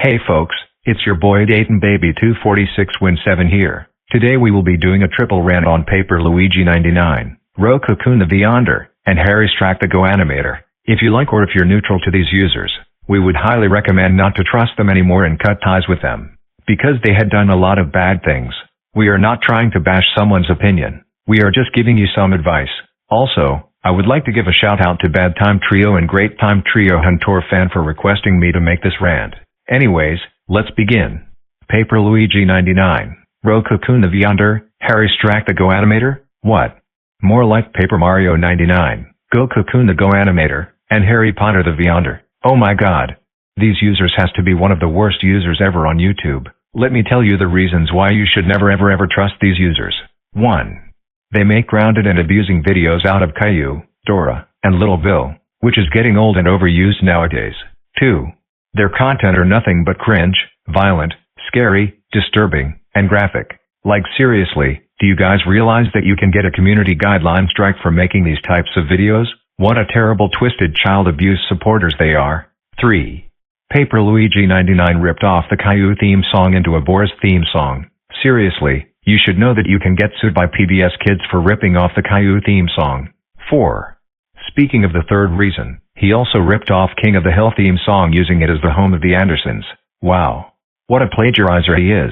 Hey folks, it's your boy daytonbaby246 here. Today we will be doing a triple rant on Paper Luigi 99, Roku Kun The Vyonder, and Harry Strack The GoAnimator. If you like or if you're neutral to these users, we would highly recommend not to trust them anymore and cut ties with them. Because they had done a lot of bad things. We are not trying to bash someone's opinion. We are just giving you some advice. Also, I would like to give a shout out to Bad Time Trio and Great Time Trio Huntor fan for requesting me to make this rant. Anyways, let's begin. Paper Luigi 99, Roku Kun The Vyonder, Harry Strack The GoAnimator? What? More like Paper Mario 99, Goku Kun The GoAnimator, and Harry Potter The Vyonder. Oh my god. These users has to be one of the worst users ever on YouTube. Let me tell you the reasons why you should never ever trust these users. 1. They make grounded and abusing videos out of Caillou, Dora, and Little Bill, which is getting old and overused nowadays. 2. Their content are nothing but cringe, violent, scary, disturbing, and graphic. Like seriously, do you guys realize that you can get a community guideline strike for making these types of videos? What a terrible twisted child abuse supporters they are. 3. Paper Luigi 99 ripped off the Caillou theme song into a Boris theme song. Seriously, you should know that you can get sued by PBS Kids for ripping off the Caillou theme song. 4. Speaking of the third reason, he also ripped off King of the Hill theme song using it as the home of the Andersons. Wow. What a plagiarizer he is.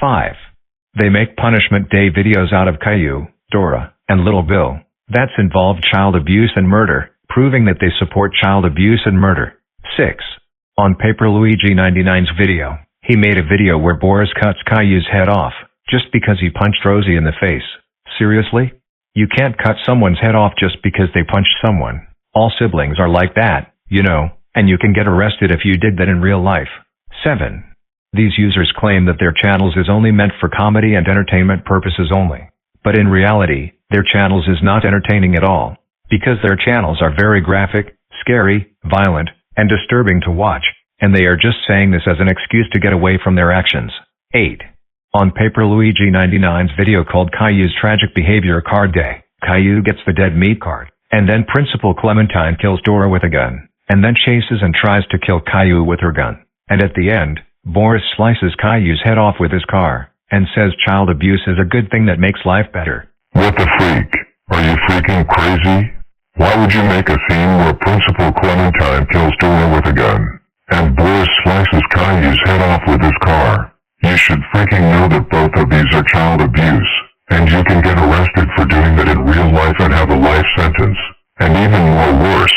5. They make Punishment Day videos out of Caillou, Dora, and Little Bill. That's involved child abuse and murder, proving that they support child abuse and murder. 6. On Paper Luigi 99's video, he made a video where Boris cuts Caillou's head off, just because he punched Rosie in the face. Seriously? You can't cut someone's head off just because they punched someone. All siblings are like that, you know, and you can get arrested if you did that in real life. 7. These users claim that their channels is only meant for comedy and entertainment purposes only. But in reality, their channels is not entertaining at all. Because their channels are very graphic, scary, violent, and disturbing to watch, and they are just saying this as an excuse to get away from their actions. 8. On Paper Luigi 99's video called Caillou's Tragic Behavior Card Day, Caillou gets the dead meat card, and then Principal Clementine kills Dora with a gun, and then chases and tries to kill Caillou with her gun. And at the end, Boris slices Caillou's head off with his car, and says child abuse is a good thing that makes life better. What the freak? Are you freaking crazy? Why would you make a scene where Principal Clementine kills Dora with a gun, and Boris slices Caillou's head off with his car? You should freaking know that both of these are child abuse, and you can get arrested for doing that in real life and have a life sentence, and even more worse,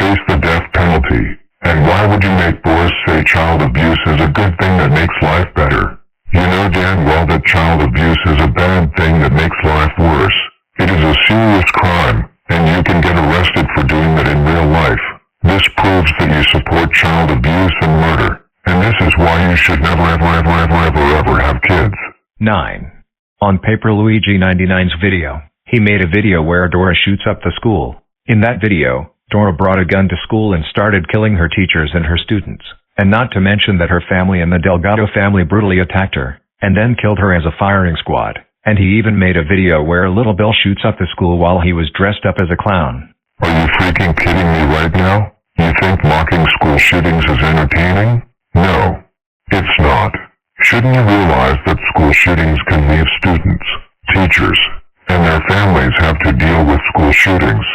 face the death penalty. And why would you make Boris say child abuse is a good thing that makes life better? You know damn well that child abuse is a bad thing that makes life worse. It is a serious crime, and you can get arrested for doing that in real life. This proves that you support child abuse and murder. And this is why you should never ever have kids. 9. On Paper Luigi 99's video, he made a video where Dora shoots up the school. In that video, Dora brought a gun to school and started killing her teachers and her students. And not to mention that her family and the Delgado family brutally attacked her, and then killed her as a firing squad. And he even made a video where Little Bill shoots up the school while he was dressed up as a clown. Are you freaking kidding me right now? You think mocking school shootings is entertaining? No, it's not. Shouldn't you realize that school shootings can leave students, teachers, and their families have to deal with school shootings,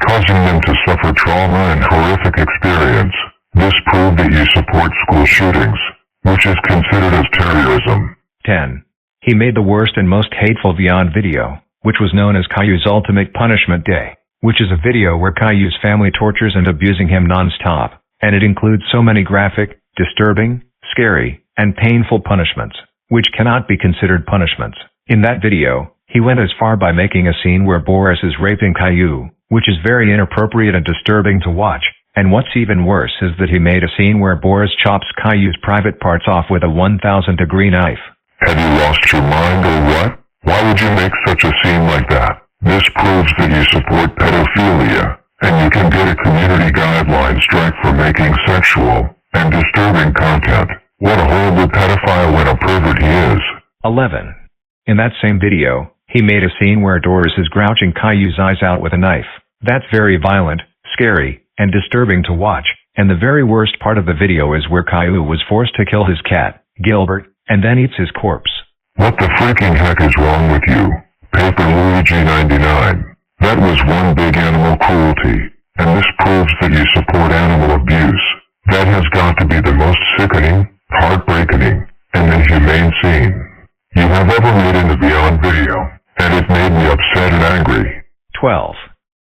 causing them to suffer trauma and horrific experience? This proved that you support school shootings, which is considered as terrorism. 10. He made the worst and most hateful Vyond video, which was known as Caillou's Ultimate Punishment Day, which is a video where Caillou's family tortures and abusing him non-stop, and it includes so many graphic, disturbing, scary, and painful punishments, which cannot be considered punishments. In that video, he went as far by making a scene where Boris is raping Caillou, which is very inappropriate and disturbing to watch, and what's even worse is that he made a scene where Boris chops Caillou's private parts off with a 1,000-degree knife. Have you lost your mind or what? Why would you make such a scene like that? This proves that you support pedophilia, and you can get a community guideline strike for making sexual and disturbing content. What a horrible pedophile and a pervert he is. 11. In that same video, he made a scene where Doris is grouching Caillou's eyes out with a knife. That's very violent, scary, and disturbing to watch, And the very worst part of the video is where Caillou was forced to kill his cat, Gilbert, and then eats his corpse. What the freaking heck is wrong with you? Paper Luigi 99. That was one big animal cruelty, and this proves that you support animal abuse. That has got to be the most sickening, heartbreaking, and inhumane scene you have ever made in the Beyond video, and it made me upset and angry. 12.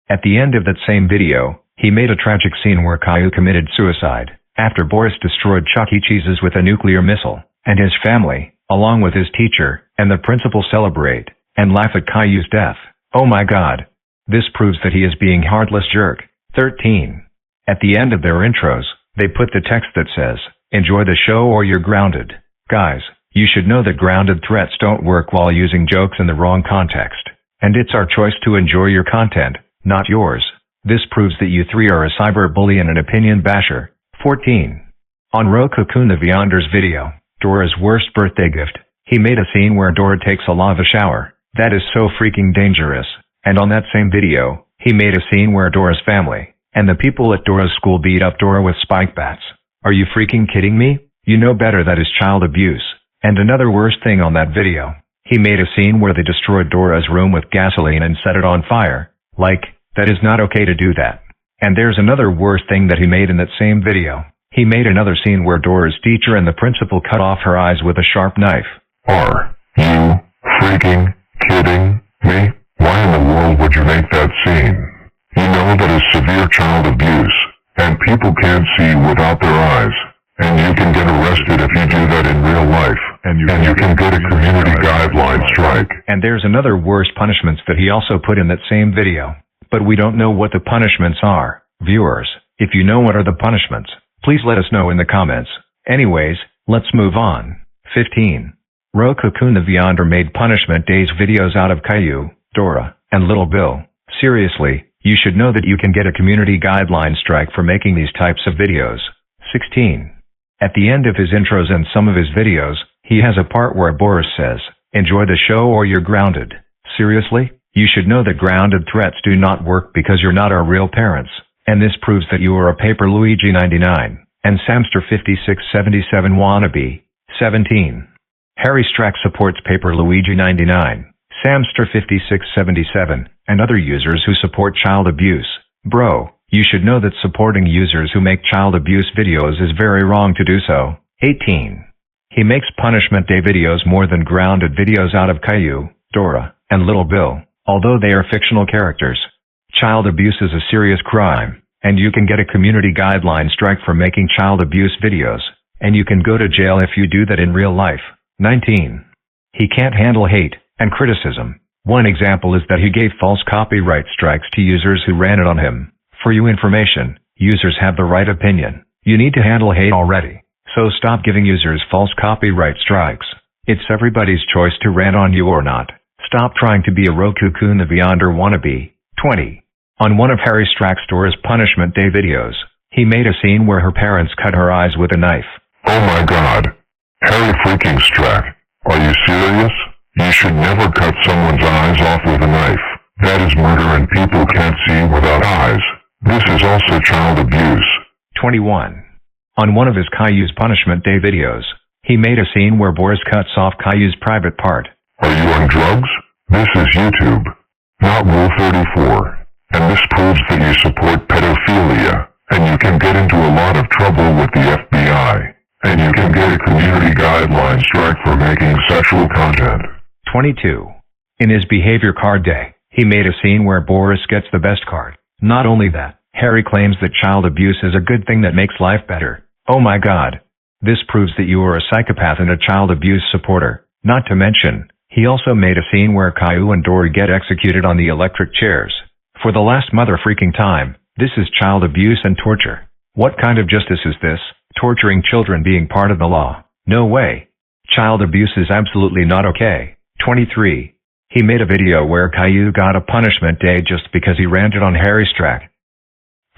At the end of that same video, he made a tragic scene where Caillou committed suicide, after Boris destroyed Chuck E. Cheese's with a nuclear missile, and his family, along with his teacher, and the principal celebrate, and laugh at Caillou's death. Oh my god. This proves that he is being heartless jerk. 13. At the end of their intros, they put the text that says, "Enjoy the show or you're grounded." Guys, you should know that grounded threats don't work while using jokes in the wrong context. And it's our choice to enjoy your content, not yours. This proves that you three are a cyber bully and an opinion basher. 14. On Roku Kun The Vyonder's video, Dora's worst birthday gift, he made a scene where Dora takes a lava shower. That is so freaking dangerous. And on that same video, he made a scene where Dora's family, and the people at Dora's school beat up Dora with spike bats. Are you freaking kidding me? You know better, that is child abuse. And another worst thing on that video, he made a scene where they destroyed Dora's room with gasoline and set it on fire. Like, that is not okay to do that. And there's another worst thing that he made in that same video. He made another scene where Dora's teacher and the principal cut off her eyes with a sharp knife. Are you freaking kidding me? Why in the world would you make that scene? You know that is severe child abuse, and people can't see without their eyes. And you can get arrested if you do that in real life. And you can get a community guideline strike. And there's another worse punishments that he also put in that same video. But we don't know what the punishments are. Viewers, if you know what are the punishments, please let us know in the comments. Anyways, let's move on. 15. Roku Kun The Vyonder made Punishment Days videos out of Caillou, Dora, and Little Bill. Seriously, you should know that you can get a community guideline strike for making these types of videos. 16. At the end of his intros and some of his videos, he has a part where Boris says, "Enjoy the show or you're grounded." Seriously? You should know that grounded threats do not work because you're not our real parents. And this proves that you are a Paper Luigi 99 and Samster 5677 wannabe. 17. Harry Strack supports Paper Luigi 99, Samster 5677, and other users who support child abuse. Bro, you should know that supporting users who make child abuse videos is very wrong to do so. 18. He makes Punishment Day videos more than grounded videos out of Caillou, Dora, and Little Bill, although they are fictional characters. Child abuse is a serious crime, and you can get a community guideline strike for making child abuse videos, and you can go to jail if you do that in real life. 19. He can't handle hate and criticism. One example is that he gave false copyright strikes to users who ranted on him. For your information, users have the right opinion. You need to handle hate already, so stop giving users false copyright strikes. It's everybody's choice to rant on you or not. Stop trying to be a Roku Kun The Vyonder wannabe. 20. On one of Harry Strack's Dora's Punishment Day videos, he made a scene where her parents cut her eyes with a knife. Oh my god. Harry freaking Strack. Are you serious? You should never cut someone's eyes off with a knife. That is murder and people can't see without eyes. This is also child abuse. 21. On one of his Caillou's Punishment Day videos, he made a scene where Boris cuts off Caillou's private part. Are you on drugs? This is YouTube, not Rule 34. And this proves that you support pedophilia, and you can get into a lot of trouble with the FBI. And you can get a community guideline strike for making sexual content. 22. In his Behavior Card Day, he made a scene where Boris gets the best card. Not only that, Harry claims that child abuse is a good thing that makes life better. Oh my god. This proves that you are a psychopath and a child abuse supporter. Not to mention, he also made a scene where Caillou and Dora get executed on the electric chairs. For the last mother freaking time, this is child abuse and torture. What kind of justice is this? Torturing children being part of the law? No way. Child abuse is absolutely not okay. 23. He made a video where Caillou got a punishment day just because he ranted on Harry Strack.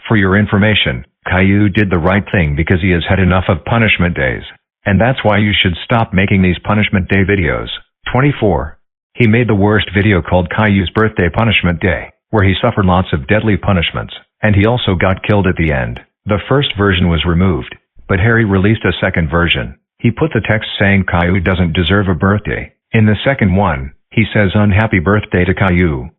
For your information, Caillou did the right thing because he has had enough of punishment days. And that's why you should stop making these punishment day videos. 24. He made the worst video called Caillou's Birthday Punishment Day, where he suffered lots of deadly punishments, and he also got killed at the end. The first version was removed, but Harry released a second version. He put the text saying Caillou doesn't deserve a birthday. In the second one, he says unhappy birthday to Caillou.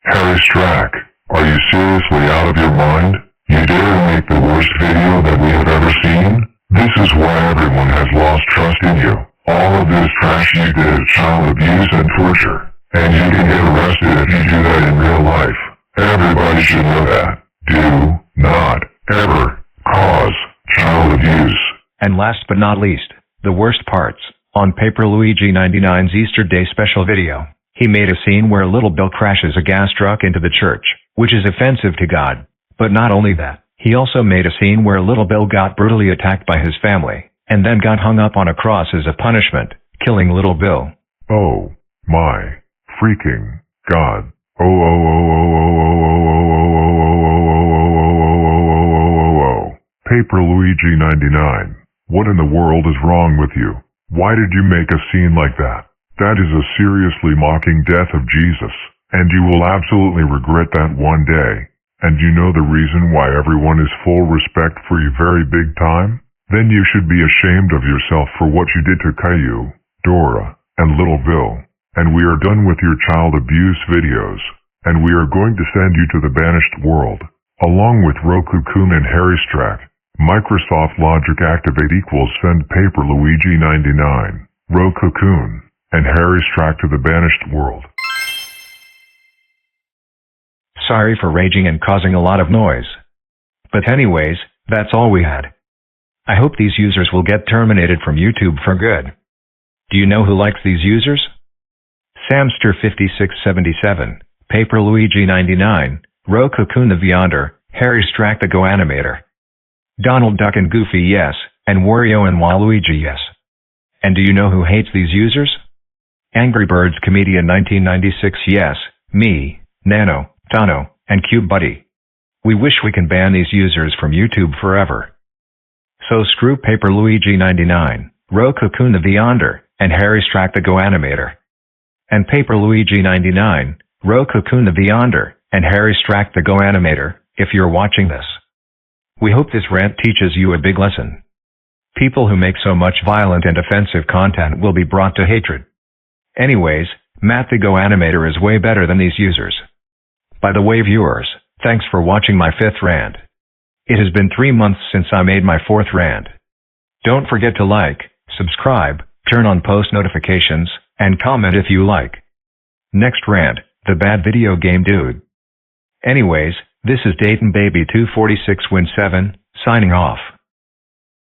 Harry Strack, are you seriously out of your mind? You dare make the worst video that we have ever seen? This is why everyone has lost trust in you. All of this trash you did is child abuse and torture. And you can get arrested if you do that in real life. Everybody should know that. Do not ever cause child abuse. And last but not least, the worst parts. On Paper Luigi 99's Easter Day special video, he made a scene where Little Bill crashes a gas truck into the church, which is offensive to God. But not only that, he also made a scene where Little Bill got brutally attacked by his family, and then got hung up on a cross as a punishment, killing Little Bill. Oh my freaking God. Paper Luigi 99. What in the world is wrong with you? Why did you make a scene like that? That is a seriously mocking death of Jesus, and you will absolutely regret that one day. And you know the reason why everyone is full respect for you very big time? Then you should be ashamed of yourself for what you did to Caillou, Dora, and Little Bill. And we are done with your child abuse videos, and we are going to send you to the banished world, along with Roku Kun and Harry Strack. Microsoft Logic Activate equals send Paper Luigi 99, Roku Kun, and Harry Strack to the banished world. Sorry for raging and causing a lot of noise. But anyways, that's all we had. I hope these users will get terminated from YouTube for good. Do you know who likes these users? Samster5677, Paper Luigi 99, Roku Kun The Vyonder, Harry Strack The GoAnimator, Donald Duck and Goofy yes, and Wario and Waluigi yes. And do you know who hates these users? Angry Birds Comedian 1996 yes, me, Nano, Tano, and Cube Buddy. We wish we can ban these users from YouTube forever. So screw Paper Luigi 99, Roku Kun The Vyonder, and Harry Strack The GoAnimator. And Paper Luigi 99, Roku Kun The Vyonder, and Harry Strack The GoAnimator, if you're watching this. We hope this rant teaches you a big lesson. People who make so much violent and offensive content will be brought to hatred. Anyways, Matt the GoAnimator is way better than these users. By the way viewers, thanks for watching my 5th rant. It has been 3 months since I made my 4th rant. Don't forget to like, subscribe, turn on post notifications, and comment if you like. Next rant, the bad video game dude. Anyways, this is daytonbaby246 signing off.